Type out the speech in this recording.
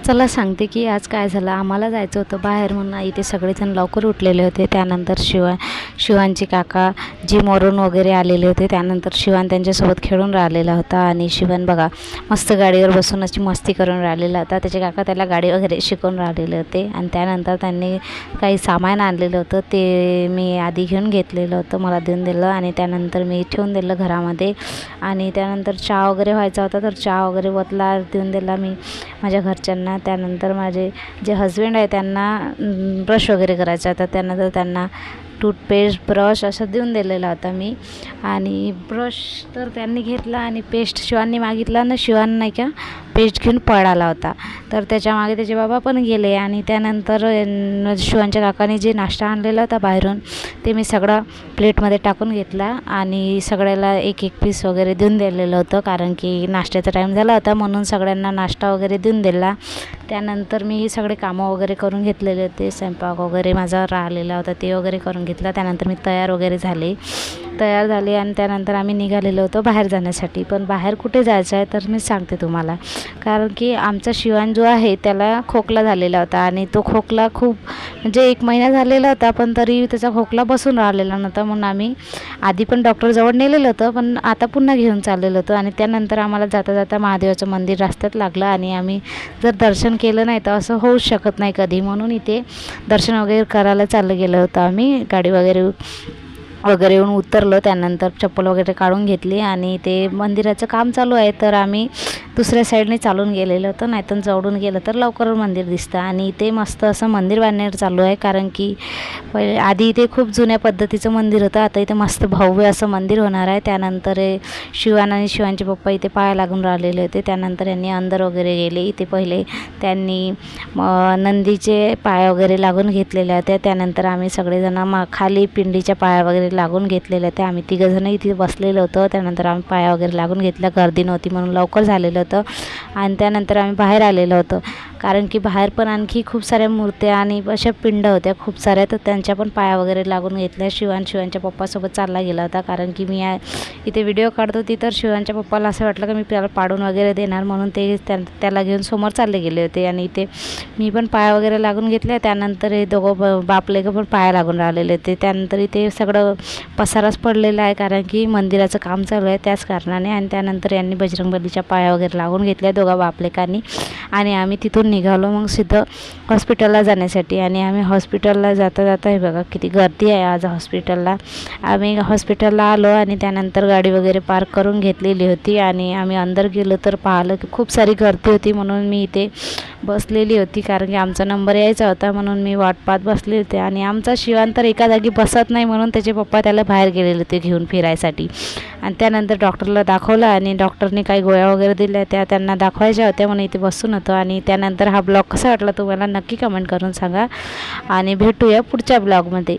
चला सांगते की आज काय झालं. आम्हाला जायचं होतं बाहेर म्हणून इथे सगळेजण लवकर उठलेले होते. त्यानंतर शिवांचे काका जिमवरून वगैरे आलेले होते. त्यानंतर शिवान त्यांच्यासोबत खेळून राहिलेला होता आणि शिवान बघा मस्त गाडीवर बसून अशी मस्ती करून राहिलेला होता. त्याचे काका त्याला गाडी वगैरे शिकवून राहिलेले होते आणि त्यानंतर त्यांनी काही सामान आणलेलं होतं ते मी आधी घेऊन घेतलेलं होतं, मला देऊन दिलं आणि त्यानंतर मी ठेवून दिलं घरामध्ये. आणि त्यानंतर चहा वगैरे व्हायचा होता तर चहा वगैरे वतला देऊन दिला मी माझ्या घरच्यांना. त्यानंतर माझे जे हजबंड आहे त्यांना ब्रश वगैरे करायचा होता. त्यानंतर त्यांना टूथपेस्ट ब्रश असं देऊन दिलेला होता मी. आणि ब्रश तर त्यांनी घेतला आणि पेस्ट शिवांनी मागितला ना, शिवान नाही का पेस्ट घेऊन पळाला होता. तर त्याच्यामागे त्याचे बाबा पण गेले आणि त्यानंतर शिवांच्या काकाने जे नाश्ता आणलेला होता बाहेरून ते मी सगळं प्लेटमध्ये टाकून घेतला आणि सगळ्याला एक एक पीस वगैरे देऊन दिलेलं होतं, कारण की नाश्त्याचा टाईम झाला होता म्हणून सगळ्यांना नाश्ता वगैरे देऊन दिला. त्यानंतर मी सगळे कामं वगैरे करून घेतलेले होते. स्वयंपाक वगैरे माझा राहिलेला होता ते वगैरे करून घेतला. त्यानंतर मी तयार झाले आणि त्यानंतर आम्ही निघालेलो होतो बाहेर जाण्यासाठी. पण बाहेर कुठे जायचं आहे तर मी सांगते तुम्हाला, कारण की आमचा शिवान जो आहे त्याला खोकला झालेला होता आणि तो खोकला खूप म्हणजे 1 महिना झालेला होता, पण तरी त्याचा खोकला बसून राहिलेला नव्हता. म्हणून आम्ही आधी पण डॉक्टरजवळ नेलेलं होतं, पण आता पुन्हा घेऊन चाललेलो होतो. आणि त्यानंतर आम्हाला जाता जाता महादेवाचं मंदिर रस्त्यात लागलं आणि आम्ही जर दर्शन केलं नाही तर असं होऊच शकत नाही कधी, म्हणून इथे दर्शन वगैरे करायला चाललं गेलो होतो आम्ही. गाडी वगैरे येऊन उतरलो. त्यानंतर चप्पल वगैरे काढून घेतली आणि ते मंदिराचं काम चालू आहे तर आम्ही दुसऱ्या साईडने चालून गेलेलो होतो, नाहीतर जवळून गेलं तर लवकर मंदिर दिसतं. आणि इथे मस्त असं मंदिर बांधण्यात चालू आहे, कारण की आधी इथे खूप जुन्या पद्धतीचं मंदिर होतं, आता इथे मस्त भव्य असं मंदिर होणार आहे. त्यानंतर शिवान आणि शिवांचे पप्पा इथे पाया लागून राहिलेले होते. त्यानंतर यांनी अंदर वगैरे गेले. इथे पहिले त्यांनी नंदीचे पाय वगैरे लागून घेतलेले होते. त्यानंतर आम्ही सगळेजण खाली पिंडीच्या पाया वगैरे लागून घेतलेले होते. आम्ही तिघंजण इथे बसलेलो होतो. त्यानंतर आम्ही पाया वगैरे लागून घेतल्या, गर्दी नव्हती म्हणून लवकर झालेलं होतं. आणि त्यानंतर आम्ही बाहेर आलेलो होतो, कारण की बाहेर पण आणखी खूप साऱ्या मूर्त्या आणि अशा पिंड होत्या खूप साऱ्या, तर त्यांच्या पण पाया वगैरे लागून घेतल्या. शिवांच्या पप्पासोबत चालला गेला होता, कारण की मी इथे व्हिडिओ काढत होती तर शिवांच्या पप्पाला असं वाटलं की मी त्याला पाडून वगैरे देणार, म्हणून ते त्याला घेऊन समोर चालले गेले होते. आणि इथे मी पण पाया वगैरे लागून घेतल्या. त्यानंतर हे दोघं बापलेगं पण पाया लागून राहिलेले होते. त्यानंतर इथे सगळं पसाराच पडलेला आहे, कारण की मंदिराचं काम चालू आहे त्याच कारणाने. आणि त्यानंतर यांनी बजरंगबलीच्या पाया वगैरे लागून घेतल्या दोघा बापलेकांनी. आणि आम्ही तिथून निघालो मग सिद्धं हॉस्पिटलला जाण्यासाठी. आणि आम्ही हॉस्पिटलला जाता हे बघा किती गर्दी आहे आज हॉस्पिटलला. आम्ही हॉस्पिटलला आलो आणि त्यानंतर गाडी वगैरे पार्क करून घेतलेली होती आणि आम्ही अंदर गेलो तर पाहिलं की खूप सारी गर्दी होती, म्हणून मी इथे बसलेली होती, कारण की आमचा नंबर यायचा होता म्हणून मी वाट पाहत बसले होते. आणि आमचा शिवान तर एका जागी बसत नाही, म्हणून त्याचे पप्पा त्याला बाहेर गेलेले होते घेऊन फिरायसाठी. आणि त्यानंतर डॉक्टरला दाखवलं आणि डॉक्टरने काही गोळ्या वगैरे दिल्या, त्या त्यांना दाखवायच्या होत्या म्हणून इथे बसून होतो. आणि त्यानंतर हा ब्लॉग कसा वाटला तुम्हाला नक्की कमेंट करून सांगा आणि भेटूया पुढच्या ब्लॉगमध्ये.